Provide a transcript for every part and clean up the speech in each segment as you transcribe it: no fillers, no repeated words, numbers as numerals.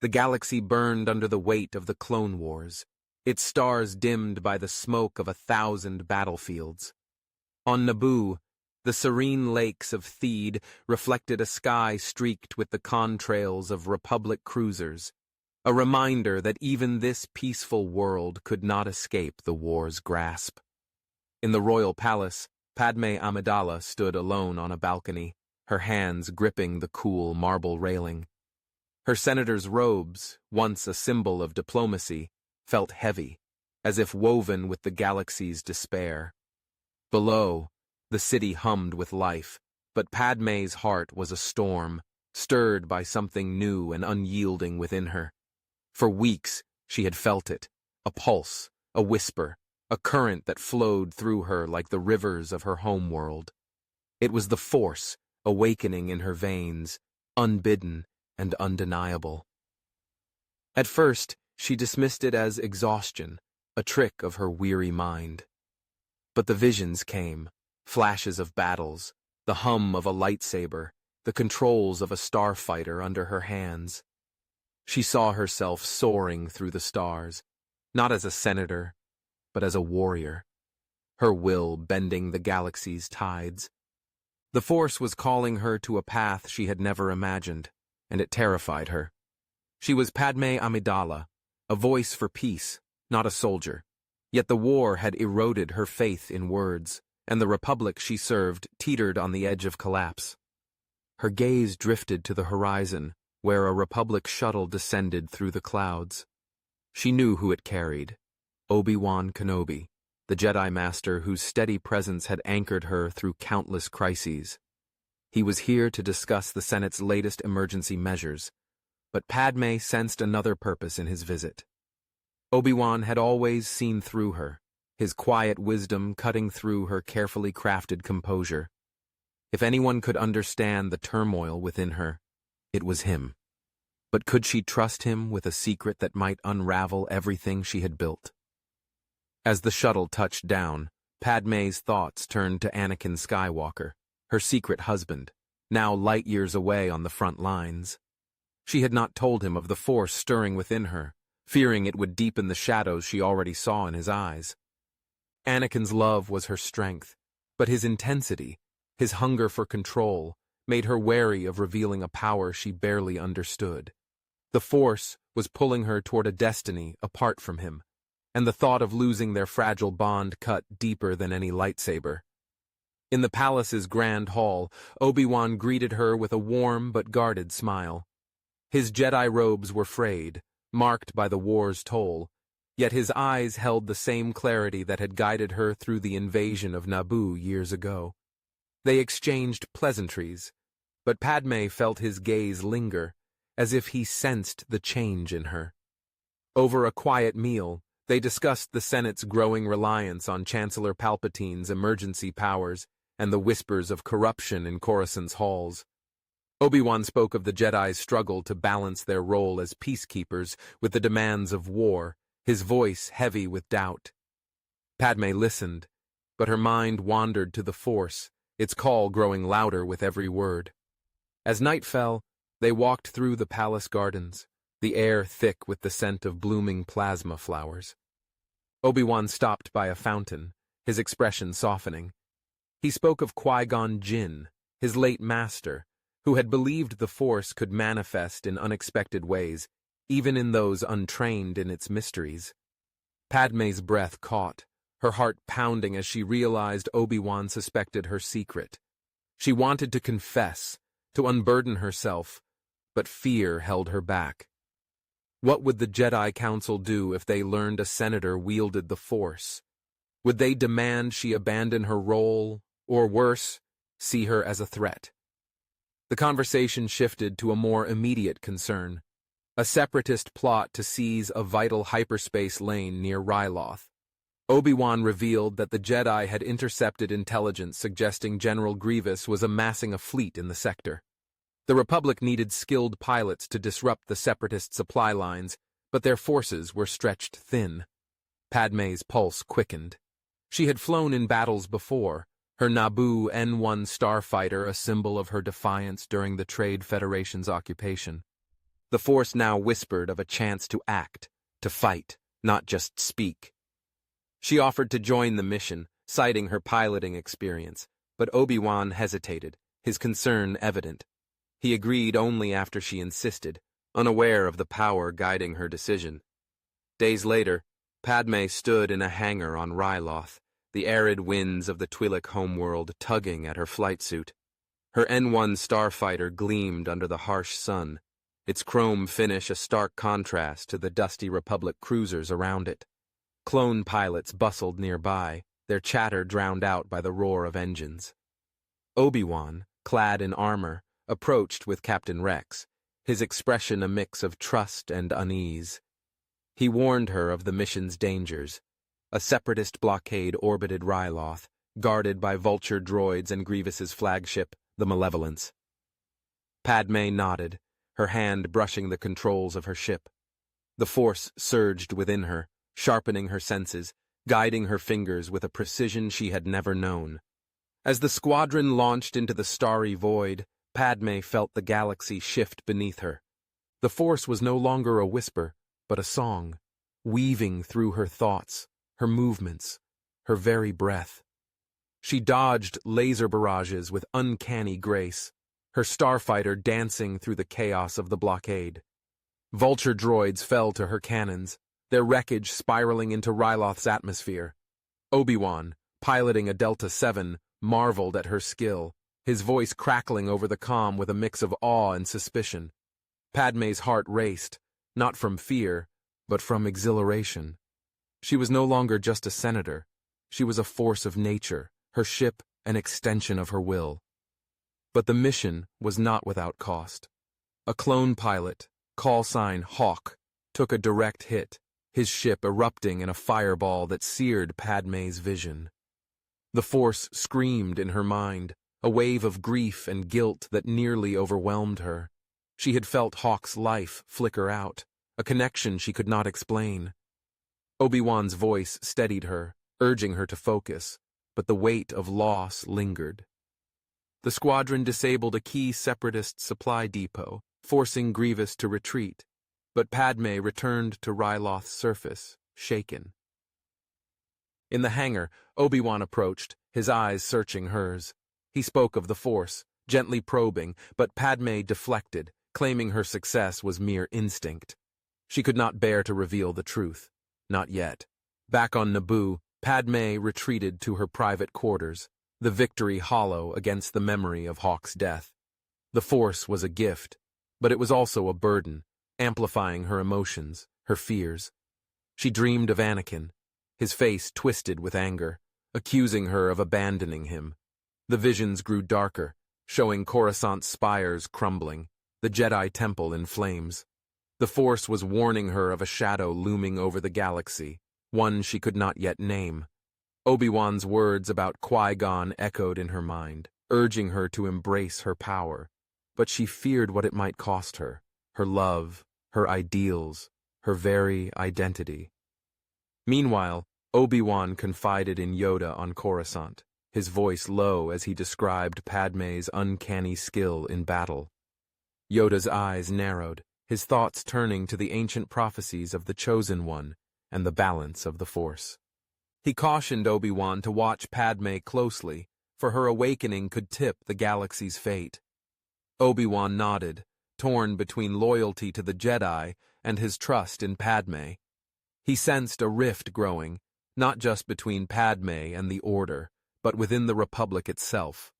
The galaxy burned under the weight of the Clone Wars, its stars dimmed by the smoke of 1,000 battlefields. On Naboo, the serene lakes of Theed reflected a sky streaked with the contrails of Republic cruisers, a reminder that even this peaceful world could not escape the war's grasp. In the royal palace, Padmé Amidala stood alone on a balcony, her hands gripping the cool marble railing. Her senator's robes, once a symbol of diplomacy, felt heavy, as if woven with the galaxy's despair. Below, the city hummed with life, but Padmé's heart was a storm, stirred by something new and unyielding within her. For weeks, she had felt it, a pulse, a whisper, a current that flowed through her like the rivers of her homeworld. It was the Force, awakening in her veins, unbidden and undeniable. At first, she dismissed it as exhaustion, a trick of her weary mind. But the visions came, flashes of battles, the hum of a lightsaber, the controls of a starfighter under her hands. She saw herself soaring through the stars, not as a senator, but as a warrior, her will bending the galaxy's tides. The Force was calling her to a path she had never imagined, and it terrified her. She was Padmé Amidala, a voice for peace, not a soldier. Yet the war had eroded her faith in words, and the republic she served teetered on the edge of collapse. Her gaze drifted to the horizon, where a republic shuttle descended through the clouds. She knew who it carried, Obi-Wan Kenobi, the Jedi Master whose steady presence had anchored her through countless crises. He was here to discuss the Senate's latest emergency measures, but Padmé sensed another purpose in his visit. Obi-Wan had always seen through her, his quiet wisdom cutting through her carefully crafted composure. If anyone could understand the turmoil within her, it was him. But could she trust him with a secret that might unravel everything she had built? As the shuttle touched down, Padmé's thoughts turned to Anakin Skywalker, her secret husband, now light years away on the front lines. She had not told him of the Force stirring within her, fearing it would deepen the shadows she already saw in his eyes. Anakin's love was her strength, but his intensity, his hunger for control, made her wary of revealing a power she barely understood. The Force was pulling her toward a destiny apart from him, and the thought of losing their fragile bond cut deeper than any lightsaber. In the palace's grand hall, Obi-Wan greeted her with a warm but guarded smile. His Jedi robes were frayed, marked by the war's toll, yet his eyes held the same clarity that had guided her through the invasion of Naboo years ago. They exchanged pleasantries, but Padmé felt his gaze linger, as if he sensed the change in her. Over a quiet meal, they discussed the Senate's growing reliance on Chancellor Palpatine's emergency powers and the whispers of corruption in Coruscant's halls. Obi-Wan spoke of the Jedi's struggle to balance their role as peacekeepers with the demands of war, his voice heavy with doubt. Padmé listened, but her mind wandered to the Force, its call growing louder with every word. As night fell, they walked through the palace gardens, the air thick with the scent of blooming plasma flowers. Obi-Wan stopped by a fountain, his expression softening. He spoke of Qui-Gon Jinn, his late master, who had believed the Force could manifest in unexpected ways, even in those untrained in its mysteries. Padmé's breath caught, her heart pounding as she realized Obi-Wan suspected her secret. She wanted to confess, to unburden herself, but fear held her back. What would the Jedi Council do if they learned a senator wielded the Force? Would they demand she abandon her role, or worse, see her as a threat? The conversation shifted to a more immediate concern, a separatist plot to seize a vital hyperspace lane near Ryloth. Obi-Wan revealed that the Jedi had intercepted intelligence suggesting General Grievous was amassing a fleet in the sector. The Republic needed skilled pilots to disrupt the separatist supply lines, but their forces were stretched thin. Padmé's pulse quickened. She had flown in battles before, her Naboo N-1 Starfighter a symbol of her defiance during the Trade Federation's occupation. The Force now whispered of a chance to act, to fight, not just speak. She offered to join the mission, citing her piloting experience, but Obi-Wan hesitated, his concern evident. He agreed only after she insisted, unaware of the power guiding her decision. Days later, Padmé stood in a hangar on Ryloth, the arid winds of the Twi'lek homeworld tugging at her flight suit. Her N1 Starfighter gleamed under the harsh sun, its chrome finish a stark contrast to the dusty Republic cruisers around it. Clone pilots bustled nearby, their chatter drowned out by the roar of engines. Obi-Wan, clad in armor, approached with Captain Rex, his expression a mix of trust and unease. He warned her of the mission's dangers. A separatist blockade orbited Ryloth, guarded by vulture droids and Grievous's flagship, the Malevolence. Padmé nodded, her hand brushing the controls of her ship. The Force surged within her, sharpening her senses, guiding her fingers with a precision she had never known. As the squadron launched into the starry void, Padmé felt the galaxy shift beneath her. The Force was no longer a whisper, but a song, weaving through her thoughts, her movements, her very breath. She dodged laser barrages with uncanny grace, her starfighter dancing through the chaos of the blockade. Vulture droids fell to her cannons, their wreckage spiraling into Ryloth's atmosphere. Obi-Wan, piloting a Delta 7, marveled at her skill, his voice crackling over the comm with a mix of awe and suspicion. Padmé's heart raced, not from fear, but from exhilaration. She was no longer just a senator. She was a force of nature, her ship an extension of her will. But the mission was not without cost. A clone pilot, call sign Hawk, took a direct hit, his ship erupting in a fireball that seared Padmé's vision. The Force screamed in her mind, a wave of grief and guilt that nearly overwhelmed her. She had felt Hawk's life flicker out, a connection she could not explain. Obi-Wan's voice steadied her, urging her to focus, but the weight of loss lingered. The squadron disabled a key separatist supply depot, forcing Grievous to retreat, but Padmé returned to Ryloth's surface, shaken. In the hangar, Obi-Wan approached, his eyes searching hers. He spoke of the Force, gently probing, but Padmé deflected, claiming her success was mere instinct. She could not bear to reveal the truth. Not yet. Back on Naboo, Padmé retreated to her private quarters, the victory hollow against the memory of Hawk's death. The Force was a gift, but it was also a burden, amplifying her emotions, her fears. She dreamed of Anakin, his face twisted with anger, accusing her of abandoning him. The visions grew darker, showing Coruscant's spires crumbling, the Jedi Temple in flames. The Force was warning her of a shadow looming over the galaxy, one she could not yet name. Obi-Wan's words about Qui-Gon echoed in her mind, urging her to embrace her power. But she feared what it might cost her, her love, her ideals, her very identity. Meanwhile, Obi-Wan confided in Yoda on Coruscant, his voice low as he described Padmé's uncanny skill in battle. Yoda's eyes narrowed, his thoughts turning to the ancient prophecies of the Chosen One and the balance of the Force. He cautioned Obi-Wan to watch Padmé closely, for her awakening could tip the galaxy's fate. Obi-Wan nodded, torn between loyalty to the Jedi and his trust in Padmé. He sensed a rift growing, not just between Padmé and the Order, but within the Republic itself.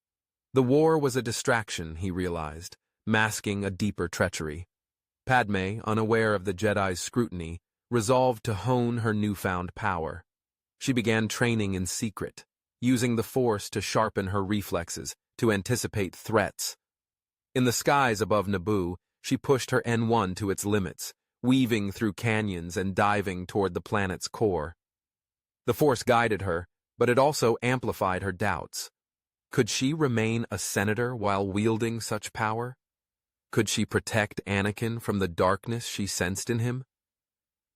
The war was a distraction, he realized, masking a deeper treachery. Padmé, unaware of the Jedi's scrutiny, resolved to hone her newfound power. She began training in secret, using the Force to sharpen her reflexes, to anticipate threats. In the skies above Naboo, she pushed her N1 to its limits, weaving through canyons and diving toward the planet's core. The Force guided her, but it also amplified her doubts. Could she remain a senator while wielding such power? Could she protect Anakin from the darkness she sensed in him?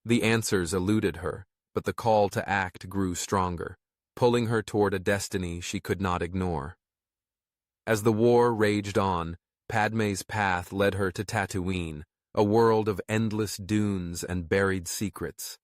The answers eluded her, but the call to act grew stronger, pulling her toward a destiny she could not ignore. As the war raged on, Padmé's path led her to Tatooine, a world of endless dunes and buried secrets.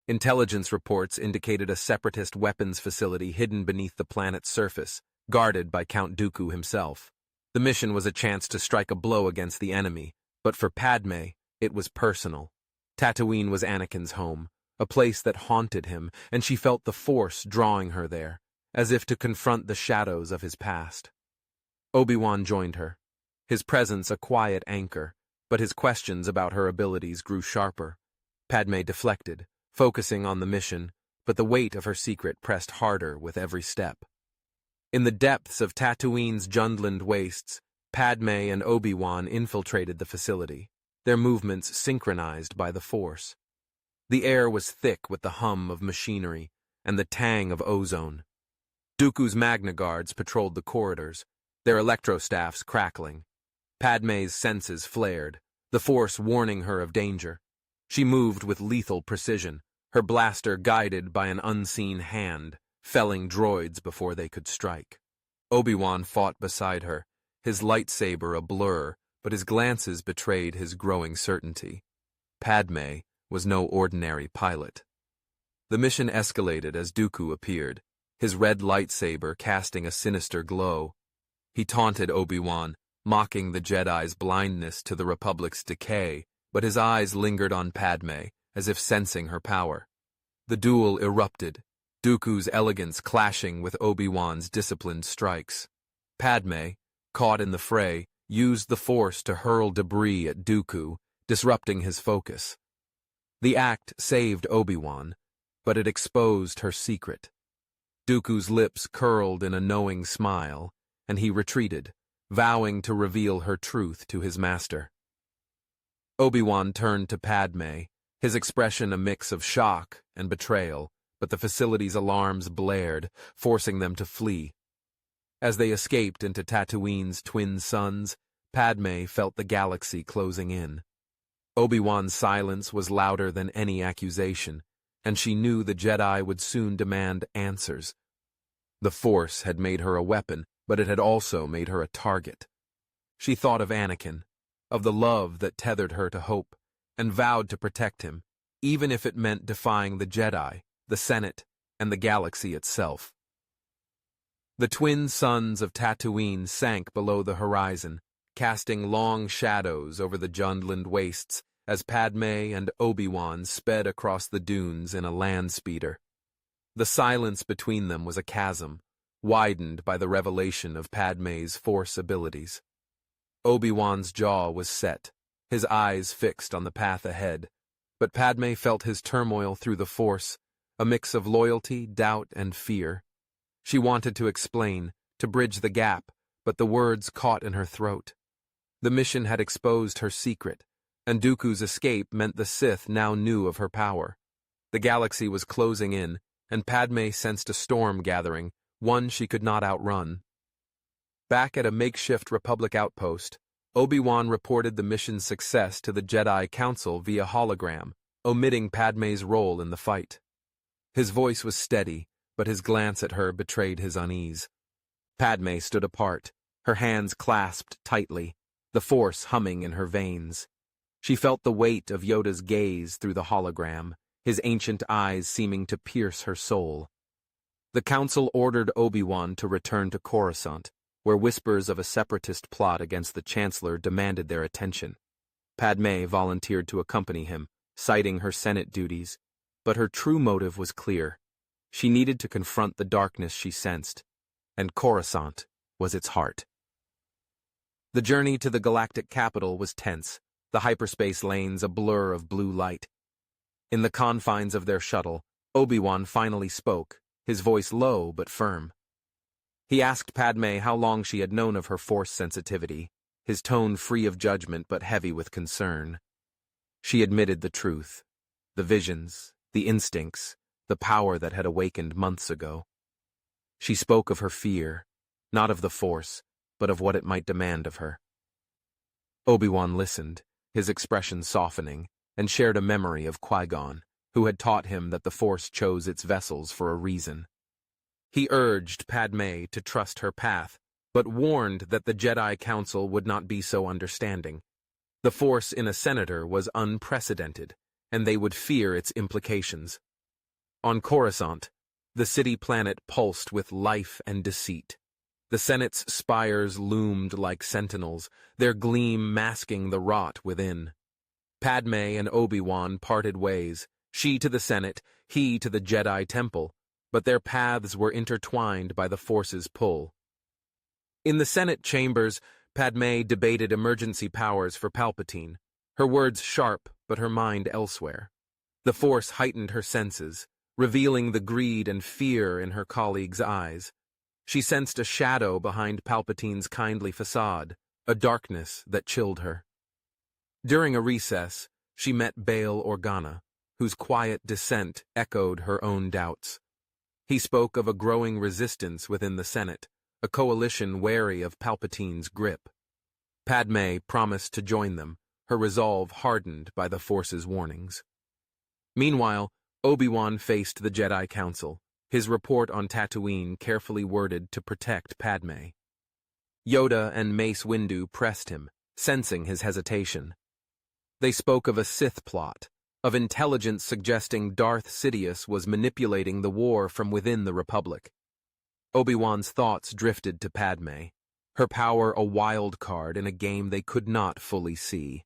Intelligence reports indicated a separatist weapons facility hidden beneath the planet's surface, guarded by Count Dooku himself. The mission was a chance to strike a blow against the enemy, but for Padmé, it was personal. Tatooine was Anakin's home, a place that haunted him, and she felt the Force drawing her there, as if to confront the shadows of his past. Obi-Wan joined her, his presence a quiet anchor, but his questions about her abilities grew sharper. Padmé deflected, focusing on the mission, but the weight of her secret pressed harder with every step. In the depths of Tatooine's Jundland wastes, Padmé and Obi-Wan infiltrated the facility, their movements synchronized by the Force. The air was thick with the hum of machinery and the tang of ozone. Dooku's Magna Guards patrolled the corridors, their electrostaffs crackling. Padmé's senses flared, the Force warning her of danger. She moved with lethal precision, her blaster guided by an unseen hand, felling droids before they could strike. Obi-Wan fought beside her, his lightsaber a blur, but his glances betrayed his growing certainty. Padmé was no ordinary pilot. The mission escalated as Dooku appeared, his red lightsaber casting a sinister glow. He taunted Obi-Wan, mocking the Jedi's blindness to the Republic's decay, but his eyes lingered on Padmé, as if sensing her power. The duel erupted, Dooku's elegance clashing with Obi-Wan's disciplined strikes. Padmé, caught in the fray, used the Force to hurl debris at Dooku, disrupting his focus. The act saved Obi-Wan, but it exposed her secret. Dooku's lips curled in a knowing smile, and he retreated, vowing to reveal her truth to his master. Obi-Wan turned to Padmé, his expression a mix of shock and betrayal, but the facility's alarms blared, forcing them to flee. As they escaped into Tatooine's twin suns, Padmé felt the galaxy closing in. Obi-Wan's silence was louder than any accusation, and she knew the Jedi would soon demand answers. The Force had made her a weapon, but it had also made her a target. She thought of Anakin, of the love that tethered her to hope, and vowed to protect him, even if it meant defying the Jedi, the Senate, and the galaxy itself. The twin suns of Tatooine sank below the horizon, casting long shadows over the Jundland wastes as Padmé and Obi-Wan sped across the dunes in a land speeder. The silence between them was a chasm, widened by the revelation of Padmé's Force abilities. Obi-Wan's jaw was set, his eyes fixed on the path ahead, but Padmé felt his turmoil through the Force, a mix of loyalty, doubt, and fear. She wanted to explain, to bridge the gap, but the words caught in her throat. The mission had exposed her secret, and Dooku's escape meant the Sith now knew of her power. The galaxy was closing in, and Padmé sensed a storm gathering, one she could not outrun. Back at a makeshift Republic outpost, Obi-Wan reported the mission's success to the Jedi Council via hologram, omitting Padmé's role in the fight. His voice was steady, but his glance at her betrayed his unease. Padmé stood apart, her hands clasped tightly, the Force humming in her veins. She felt the weight of Yoda's gaze through the hologram, his ancient eyes seeming to pierce her soul. The Council ordered Obi-Wan to return to Coruscant, where whispers of a separatist plot against the Chancellor demanded their attention. Padmé volunteered to accompany him, citing her Senate duties, but her true motive was clear. She needed to confront the darkness she sensed, and Coruscant was its heart. The journey to the galactic capital was tense, the hyperspace lanes a blur of blue light. In the confines of their shuttle, Obi-Wan finally spoke, his voice low but firm. He asked Padmé how long she had known of her Force sensitivity, his tone free of judgment but heavy with concern. She admitted the truth, the visions, the instincts, the power that had awakened months ago. She spoke of her fear, not of the Force, but of what it might demand of her. Obi-Wan listened, his expression softening, and shared a memory of Qui-Gon, who had taught him that the Force chose its vessels for a reason. He urged Padmé to trust her path, but warned that the Jedi Council would not be so understanding. The force in a senator was unprecedented, and they would fear its implications. On Coruscant, the city planet pulsed with life and deceit. The Senate's spires loomed like sentinels, their gleam masking the rot within. Padmé and Obi-Wan parted ways, she to the Senate, he to the Jedi Temple, but their paths were intertwined by the Force's pull. In the Senate chambers, Padmé debated emergency powers for Palpatine, her words sharp but her mind elsewhere. The Force heightened her senses, revealing the greed and fear in her colleague's eyes. She sensed a shadow behind Palpatine's kindly facade, a darkness that chilled her. During a recess, she met Bail Organa, whose quiet dissent echoed her own doubts. He spoke of a growing resistance within the Senate, a coalition wary of Palpatine's grip. Padmé promised to join them, her resolve hardened by the Force's warnings. Meanwhile, Obi-Wan faced the Jedi Council, his report on Tatooine carefully worded to protect Padmé. Yoda and Mace Windu pressed him, sensing his hesitation. They spoke of a Sith plot, of intelligence suggesting Darth Sidious was manipulating the war from within the Republic. Obi-Wan's thoughts drifted to Padmé, her power a wild card in a game they could not fully see.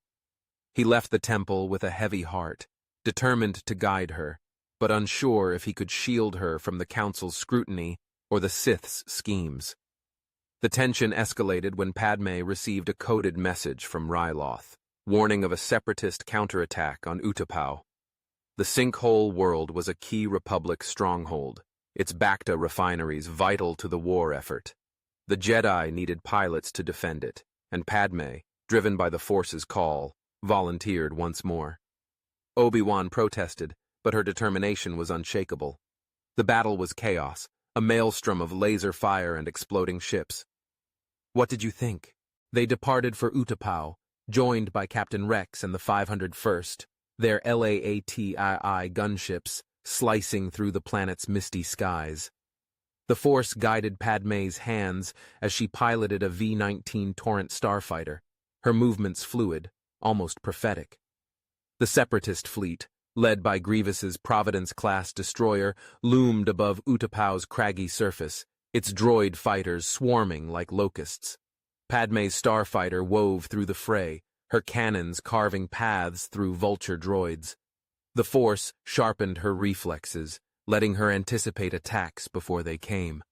He left the temple with a heavy heart, determined to guide her, but unsure if he could shield her from the Council's scrutiny or the Sith's schemes. The tension escalated when Padmé received a coded message from Ryloth, warning of a separatist counterattack on Utapau. The sinkhole world was a key Republic stronghold, its Bacta refineries vital to the war effort. The Jedi needed pilots to defend it, and Padmé, driven by the Force's call, volunteered once more. Obi-Wan protested, but her determination was unshakable. The battle was chaos, a maelstrom of laser fire and exploding ships. What did you think? They departed for Utapau, joined by Captain Rex and the 501st, their LAATII gunships slicing through the planet's misty skies. The Force guided Padmé's hands as she piloted a V-19 Torrent Starfighter, her movements fluid, almost prophetic. The Separatist fleet, led by Grievous's Providence-class destroyer, loomed above Utapau's craggy surface, its droid fighters swarming like locusts. Padmé's starfighter wove through the fray, her cannons carving paths through vulture droids. The Force sharpened her reflexes, letting her anticipate attacks before they came.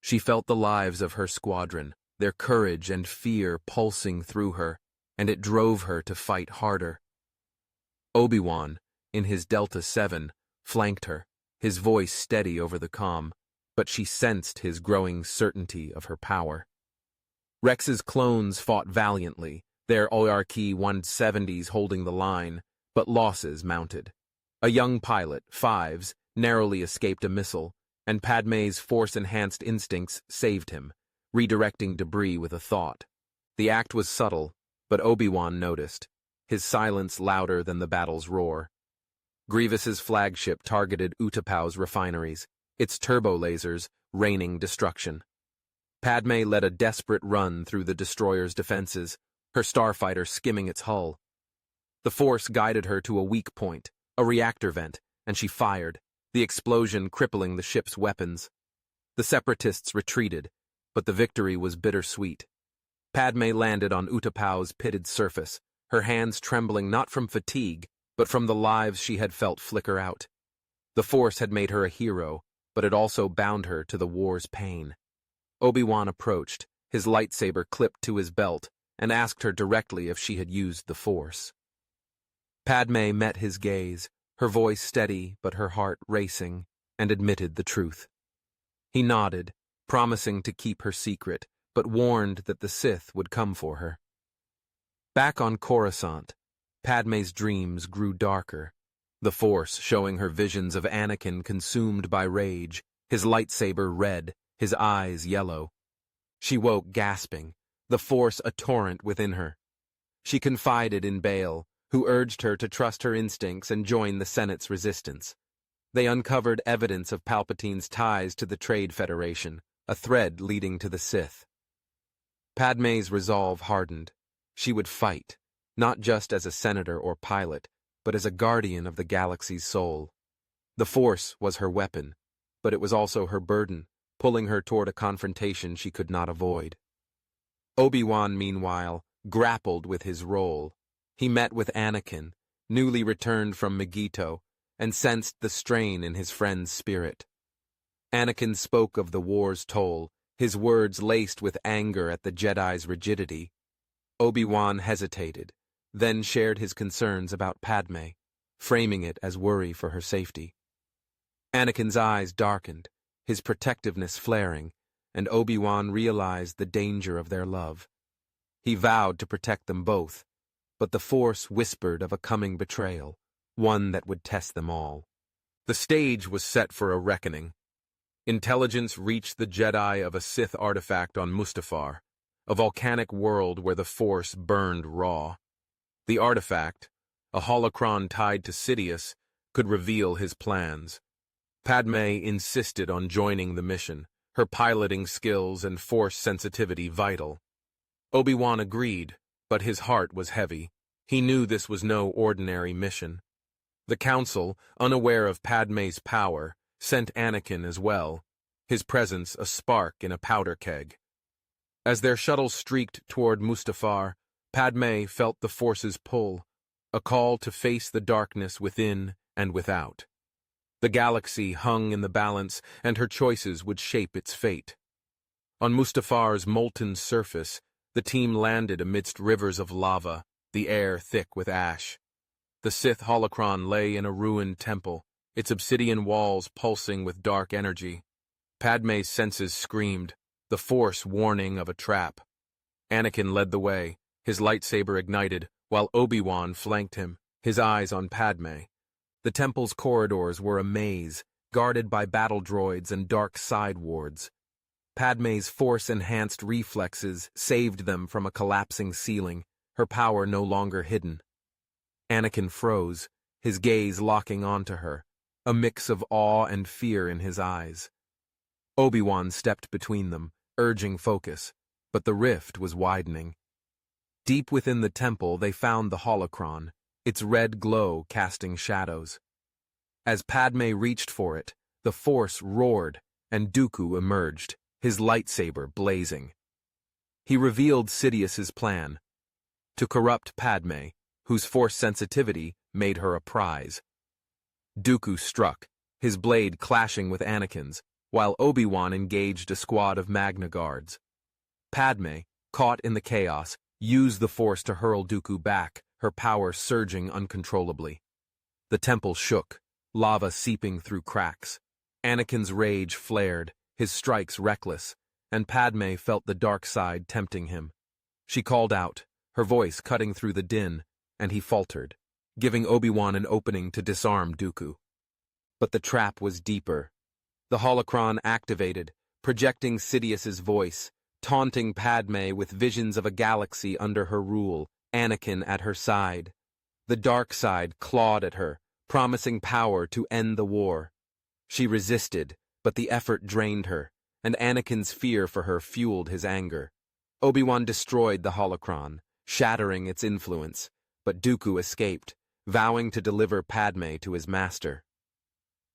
She felt the lives of her squadron, their courage and fear pulsing through her, and it drove her to fight harder. Obi-Wan, in his Delta 7, flanked her, his voice steady over the comm, but she sensed his growing certainty of her power. Rex's clones fought valiantly, their ORK 170s holding the line, but losses mounted. A young pilot, Fives, narrowly escaped a missile, and Padmé's Force-enhanced instincts saved him, redirecting debris with a thought. The act was subtle, but Obi-Wan noticed, his silence louder than the battle's roar. Grievous's flagship targeted Utapau's refineries, its turbo lasers raining destruction. Padmé led a desperate run through the destroyer's defenses, her starfighter skimming its hull. The Force guided her to a weak point, a reactor vent, and she fired, the explosion crippling the ship's weapons. The Separatists retreated, but the victory was bittersweet. Padmé landed on Utapau's pitted surface, her hands trembling not from fatigue, but from the lives she had felt flicker out. The Force had made her a hero, but it also bound her to the war's pain. Obi-Wan approached, his lightsaber clipped to his belt, and asked her directly if she had used the Force. Padmé met his gaze, her voice steady but her heart racing, and admitted the truth. He nodded, promising to keep her secret, but warned that the Sith would come for her. Back on Coruscant, Padmé's dreams grew darker, the Force showing her visions of Anakin consumed by rage, his lightsaber red, his eyes yellow. She woke gasping, the Force a torrent within her. She confided in Bail, who urged her to trust her instincts and join the Senate's resistance. They uncovered evidence of Palpatine's ties to the Trade Federation, a thread leading to the Sith. Padmé's resolve hardened. She would fight, not just as a senator or pilot, but as a guardian of the galaxy's soul. The Force was her weapon, but it was also her burden, pulling her toward a confrontation she could not avoid. Obi-Wan, meanwhile, grappled with his role. He met with Anakin, newly returned from Megiddo, and sensed the strain in his friend's spirit. Anakin spoke of the war's toll, his words laced with anger at the Jedi's rigidity. Obi-Wan hesitated, then shared his concerns about Padmé, framing it as worry for her safety. Anakin's eyes darkened, his protectiveness flaring, and Obi-Wan realized the danger of their love. He vowed to protect them both, but the Force whispered of a coming betrayal, one that would test them all. The stage was set for a reckoning. Intelligence reached the Jedi of a Sith artifact on Mustafar, a volcanic world where the Force burned raw. The artifact, a holocron tied to Sidious, could reveal his plans. Padmé insisted on joining the mission, her piloting skills and Force sensitivity vital. Obi-Wan agreed, but his heart was heavy. He knew this was no ordinary mission. The Council, unaware of Padmé's power, sent Anakin as well, his presence a spark in a powder keg. As their shuttle streaked toward Mustafar, Padmé felt the Force's pull, a call to face the darkness within and without. The galaxy hung in the balance, and her choices would shape its fate. On Mustafar's molten surface, the team landed amidst rivers of lava, the air thick with ash. The Sith holocron lay in a ruined temple, its obsidian walls pulsing with dark energy. Padmé's senses screamed, the Force warning of a trap. Anakin led the way, his lightsaber ignited, while Obi-Wan flanked him, his eyes on Padmé. The temple's corridors were a maze, guarded by battle droids and dark side wards. Padmé's Force-enhanced reflexes saved them from a collapsing ceiling, her power no longer hidden. Anakin froze, his gaze locking onto her, a mix of awe and fear in his eyes. Obi-Wan stepped between them, urging focus, but the rift was widening. Deep within the temple they found the holocron, its red glow casting shadows. As Padmé reached for it, the Force roared, and Dooku emerged, his lightsaber blazing. He revealed Sidious's plan, to corrupt Padmé, whose Force sensitivity made her a prize. Dooku struck, his blade clashing with Anakin's, while Obi-Wan engaged a squad of Magna Guards. Padmé, caught in the chaos, used the Force to hurl Dooku back, her power surging uncontrollably. The temple shook, lava seeping through cracks. Anakin's rage flared, his strikes reckless, and Padmé felt the dark side tempting him. She called out, her voice cutting through the din, and he faltered, giving Obi-Wan an opening to disarm Dooku. But the trap was deeper. The holocron activated, projecting Sidious's voice, taunting Padmé with visions of a galaxy under her rule, Anakin at her side. The dark side clawed at her, promising power to end the war. She resisted, but the effort drained her, and Anakin's fear for her fueled his anger. Obi-Wan destroyed the holocron, shattering its influence, but Dooku escaped, vowing to deliver Padmé to his master.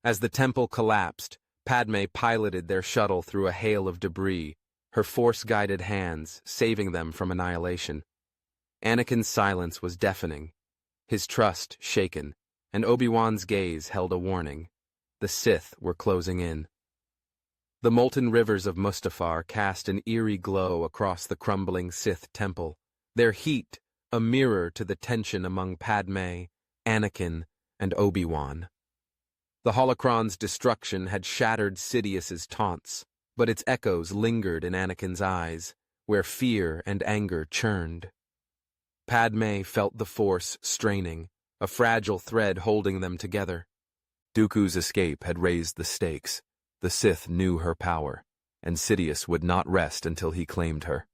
As the temple collapsed, Padmé piloted their shuttle through a hail of debris, her Force-guided hands saving them from annihilation. Anakin's silence was deafening, his trust shaken, and Obi-Wan's gaze held a warning. The Sith were closing in. The molten rivers of Mustafar cast an eerie glow across the crumbling Sith temple, their heat a mirror to the tension among Padmé, Anakin, and Obi-Wan. The holocron's destruction had shattered Sidious's taunts, but its echoes lingered in Anakin's eyes, where fear and anger churned. Padmé felt the Force straining, a fragile thread holding them together. Dooku's escape had raised the stakes. The Sith knew her power, and Sidious would not rest until he claimed her.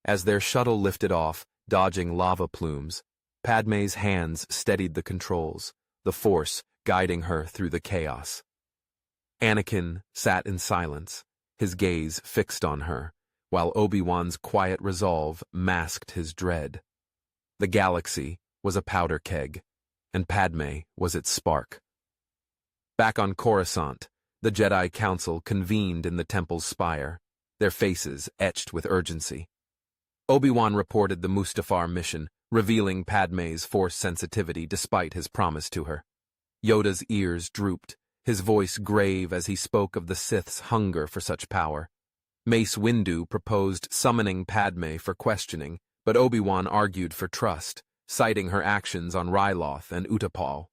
As their shuttle lifted off, dodging lava plumes, Padmé's hands steadied the controls, the Force guiding her through the chaos. Anakin sat in silence, his gaze fixed on her, while Obi-Wan's quiet resolve masked his dread. The galaxy was a powder keg, and Padmé was its spark. Back on Coruscant, the Jedi Council convened in the temple's spire, their faces etched with urgency. Obi-Wan reported the Mustafar mission, revealing Padmé's Force sensitivity despite his promise to her. Yoda's ears drooped, his voice grave as he spoke of the Sith's hunger for such power. Mace Windu proposed summoning Padmé for questioning, but Obi-Wan argued for trust, citing her actions on Ryloth and Utapau.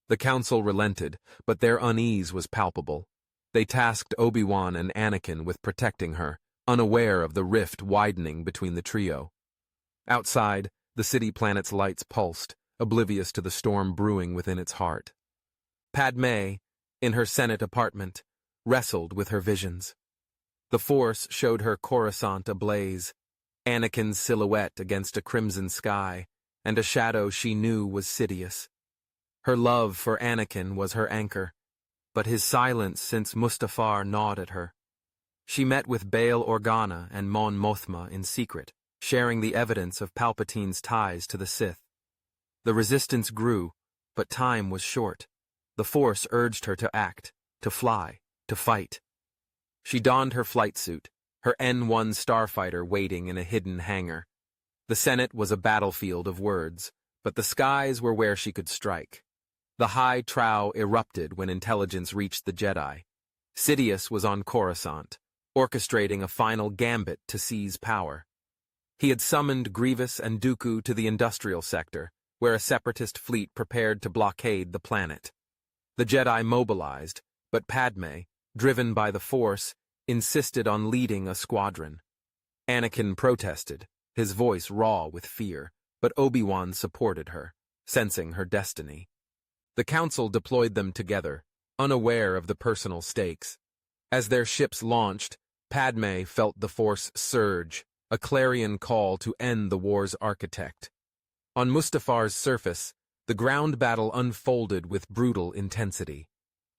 The council relented, but their unease was palpable. They tasked Obi-Wan and Anakin with protecting her, unaware of the rift widening between the trio. Outside, the city planet's lights pulsed, oblivious to the storm brewing within its heart. Padmé, in her Senate apartment, wrestled with her visions. The Force showed her Coruscant ablaze, Anakin's silhouette against a crimson sky, and a shadow she knew was Sidious. Her love for Anakin was her anchor, but his silence since Mustafar gnawed at her. She met with Bail Organa and Mon Mothma in secret, sharing the evidence of Palpatine's ties to the Sith. The resistance grew, but time was short. The Force urged her to act, to fly, to fight. She donned her flight suit, her N-1 Starfighter waiting in a hidden hangar. The Senate was a battlefield of words, but the skies were where she could strike. The High Trow erupted when intelligence reached the Jedi. Sidious was on Coruscant, orchestrating a final gambit to seize power. He had summoned Grievous and Dooku to the industrial sector, where a separatist fleet prepared to blockade the planet. The Jedi mobilized, but Padmé, driven by the Force, insisted on leading a squadron. Anakin protested, his voice raw with fear, but Obi-Wan supported her, sensing her destiny. The Council deployed them together, unaware of the personal stakes. As their ships launched, Padmé felt the Force surge, a clarion call to end the war's architect. On Mustafar's surface, the ground battle unfolded with brutal intensity.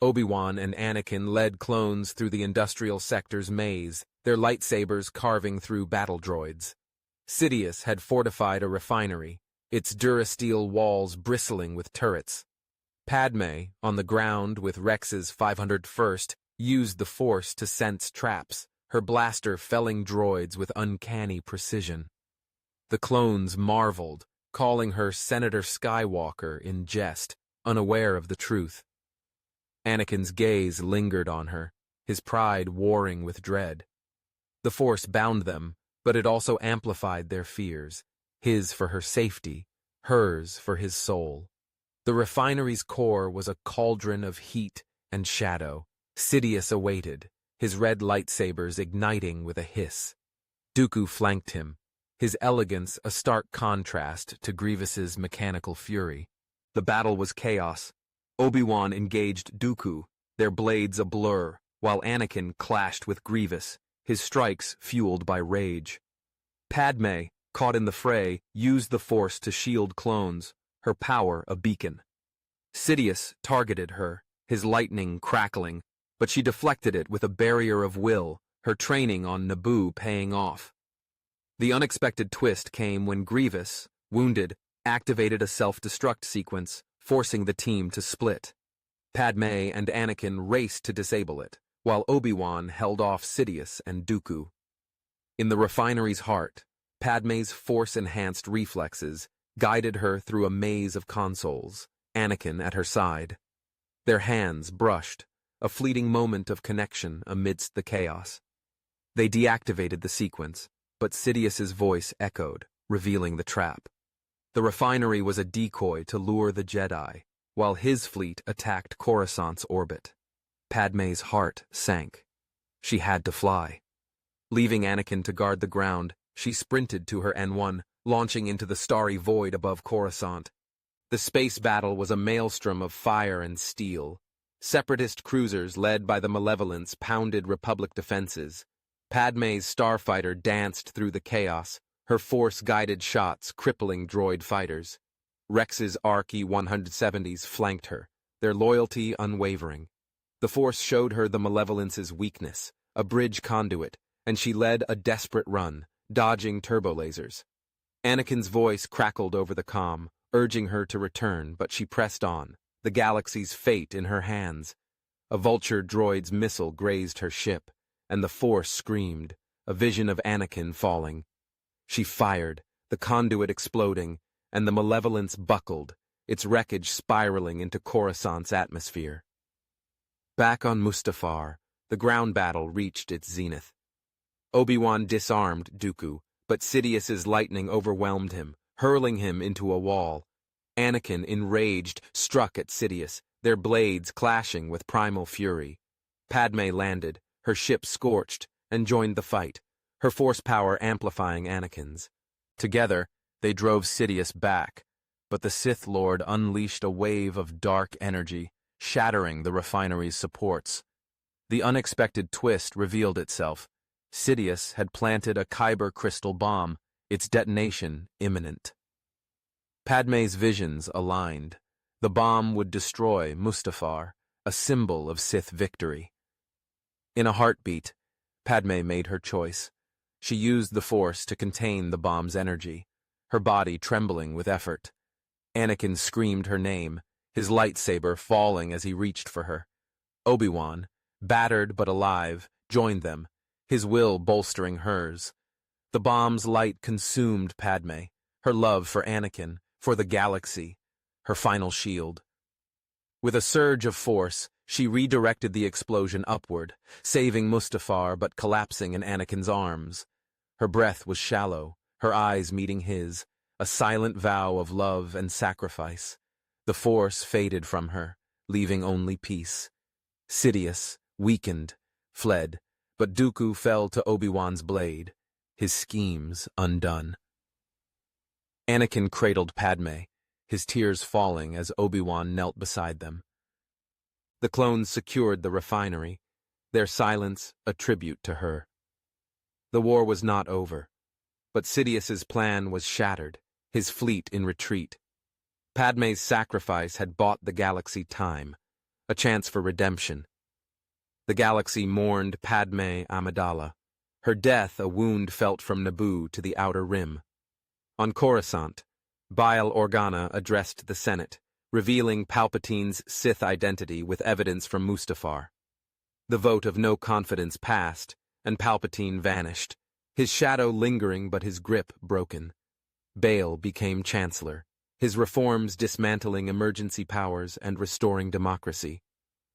Obi-Wan and Anakin led clones through the industrial sector's maze, their lightsabers carving through battle droids. Sidious had fortified a refinery, its durasteel walls bristling with turrets. Padmé, on the ground with Rex's 501st, used the Force to sense traps, her blaster felling droids with uncanny precision. The clones marveled, calling her Senator Skywalker in jest, unaware of the truth. Anakin's gaze lingered on her, his pride warring with dread. The Force bound them, but it also amplified their fears, his for her safety, hers for his soul. The refinery's core was a cauldron of heat and shadow. Sidious awaited, his red lightsabers igniting with a hiss. Dooku flanked him, his elegance a stark contrast to Grievous's mechanical fury. The battle was chaos. Obi-Wan engaged Dooku, their blades a blur, while Anakin clashed with Grievous, his strikes fueled by rage. Padmé, caught in the fray, used the Force to shield clones, her power a beacon. Sidious targeted her, his lightning crackling, but she deflected it with a barrier of will, her training on Naboo paying off. The unexpected twist came when Grievous, wounded, activated a self-destruct sequence, forcing the team to split. Padmé and Anakin raced to disable it, while Obi-Wan held off Sidious and Dooku. In the refinery's heart, Padmé's Force-enhanced reflexes guided her through a maze of consoles, Anakin at her side. Their hands brushed, a fleeting moment of connection amidst the chaos. They deactivated the sequence, but Sidious's voice echoed, revealing the trap. The refinery was a decoy to lure the Jedi, while his fleet attacked Coruscant's orbit. Padmé's heart sank. She had to fly. Leaving Anakin to guard the ground, she sprinted to her N-1, launching into the starry void above Coruscant. The space battle was a maelstrom of fire and steel. Separatist cruisers led by the Malevolence pounded Republic defenses. Padmé's Starfighter danced through the chaos, her Force-guided shots crippling droid fighters. Rex's ARC E-170s flanked her, their loyalty unwavering. The Force showed her the Malevolence's weakness, a bridge conduit, and she led a desperate run, dodging turbolasers. Anakin's voice crackled over the comm, urging her to return, but she pressed on, the galaxy's fate in her hands. A vulture droid's missile grazed her ship, and the Force screamed, a vision of Anakin falling. She fired, the conduit exploding, and the Malevolence buckled, its wreckage spiraling into Coruscant's atmosphere. Back on Mustafar, the ground battle reached its zenith. Obi-Wan disarmed Dooku, but Sidious's lightning overwhelmed him, hurling him into a wall. Anakin, enraged, struck at Sidious, their blades clashing with primal fury. Padmé landed, her ship scorched, and joined the fight, her force power amplifying Anakin's. Together, they drove Sidious back, but the Sith Lord unleashed a wave of dark energy, shattering the refinery's supports. The unexpected twist revealed itself. Sidious had planted a kyber crystal bomb, its detonation imminent. Padmé's visions aligned. The bomb would destroy Mustafar, a symbol of Sith victory. In a heartbeat, Padmé made her choice. She used the Force to contain the bomb's energy, her body trembling with effort. Anakin screamed her name, his lightsaber falling as he reached for her. Obi-Wan, battered but alive, joined them, his will bolstering hers. The bomb's light consumed Padmé, her love for Anakin, for the galaxy, her final shield. With a surge of force, she redirected the explosion upward, saving Mustafar but collapsing in Anakin's arms. Her breath was shallow, her eyes meeting his, a silent vow of love and sacrifice. The Force faded from her, leaving only peace. Sidious, weakened, fled, but Dooku fell to Obi-Wan's blade, his schemes undone. Anakin cradled Padmé, his tears falling as Obi-Wan knelt beside them. The clones secured the refinery, their silence a tribute to her. The war was not over, but Sidious's plan was shattered, his fleet in retreat. Padmé's sacrifice had bought the galaxy time, a chance for redemption. The galaxy mourned Padmé Amidala, her death a wound felt from Naboo to the Outer Rim. On Coruscant, Bail Organa addressed the Senate, revealing Palpatine's Sith identity with evidence from Mustafar. The vote of no confidence passed, and Palpatine vanished, his shadow lingering but his grip broken. Bail became Chancellor, his reforms dismantling emergency powers and restoring democracy.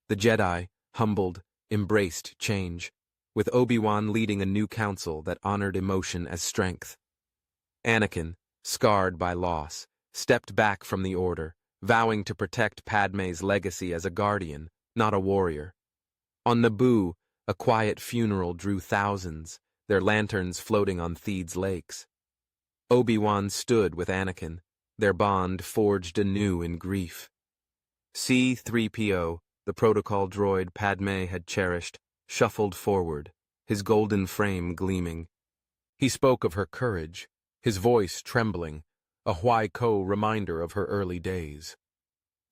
The Jedi, humbled, embraced change, with Obi-Wan leading a new council that honored emotion as strength. Anakin, scarred by loss, stepped back from the Order, vowing to protect Padmé's legacy as a guardian, not a warrior. On Naboo, a quiet funeral drew thousands, their lanterns floating on Theed's lakes. Obi-Wan stood with Anakin, their bond forged anew in grief. C-3PO, the protocol droid Padmé had cherished, shuffled forward, his golden frame gleaming. He spoke of her courage, his voice trembling, a Huai-Ko reminder of her early days.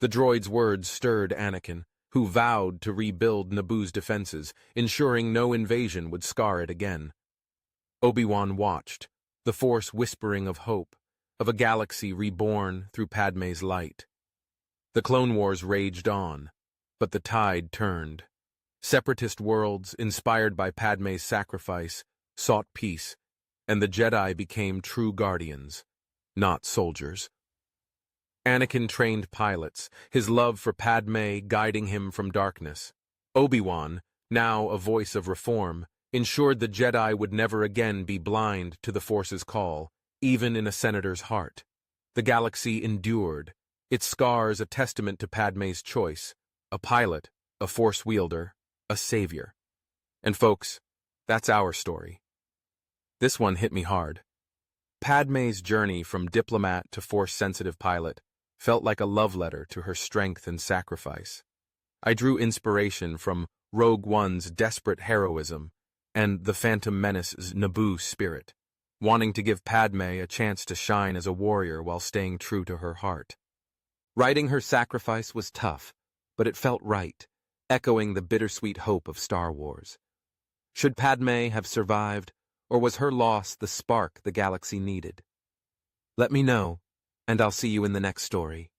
The droid's words stirred Anakin, who vowed to rebuild Naboo's defenses, ensuring no invasion would scar it again. Obi-Wan watched, the Force whispering of hope, of a galaxy reborn through Padmé's light. The Clone Wars raged on, but the tide turned. Separatist worlds, inspired by Padmé's sacrifice, sought peace, and the Jedi became true guardians, not soldiers. Anakin trained pilots, his love for Padmé guiding him from darkness. Obi-Wan, now a voice of reform, ensured the Jedi would never again be blind to the Force's call, even in a senator's heart. The galaxy endured, its scars a testament to Padmé's choice, a pilot, a Force wielder, a savior. And folks, that's our story. This one hit me hard. Padmé's journey from diplomat to Force-sensitive pilot felt like a love letter to her strength and sacrifice. I drew inspiration from Rogue One's desperate heroism and The Phantom Menace's Naboo spirit, wanting to give Padmé a chance to shine as a warrior while staying true to her heart. Writing her sacrifice was tough, but it felt right, echoing the bittersweet hope of Star Wars. Should Padmé have survived, or was her loss the spark the galaxy needed? Let me know, and I'll see you in the next story.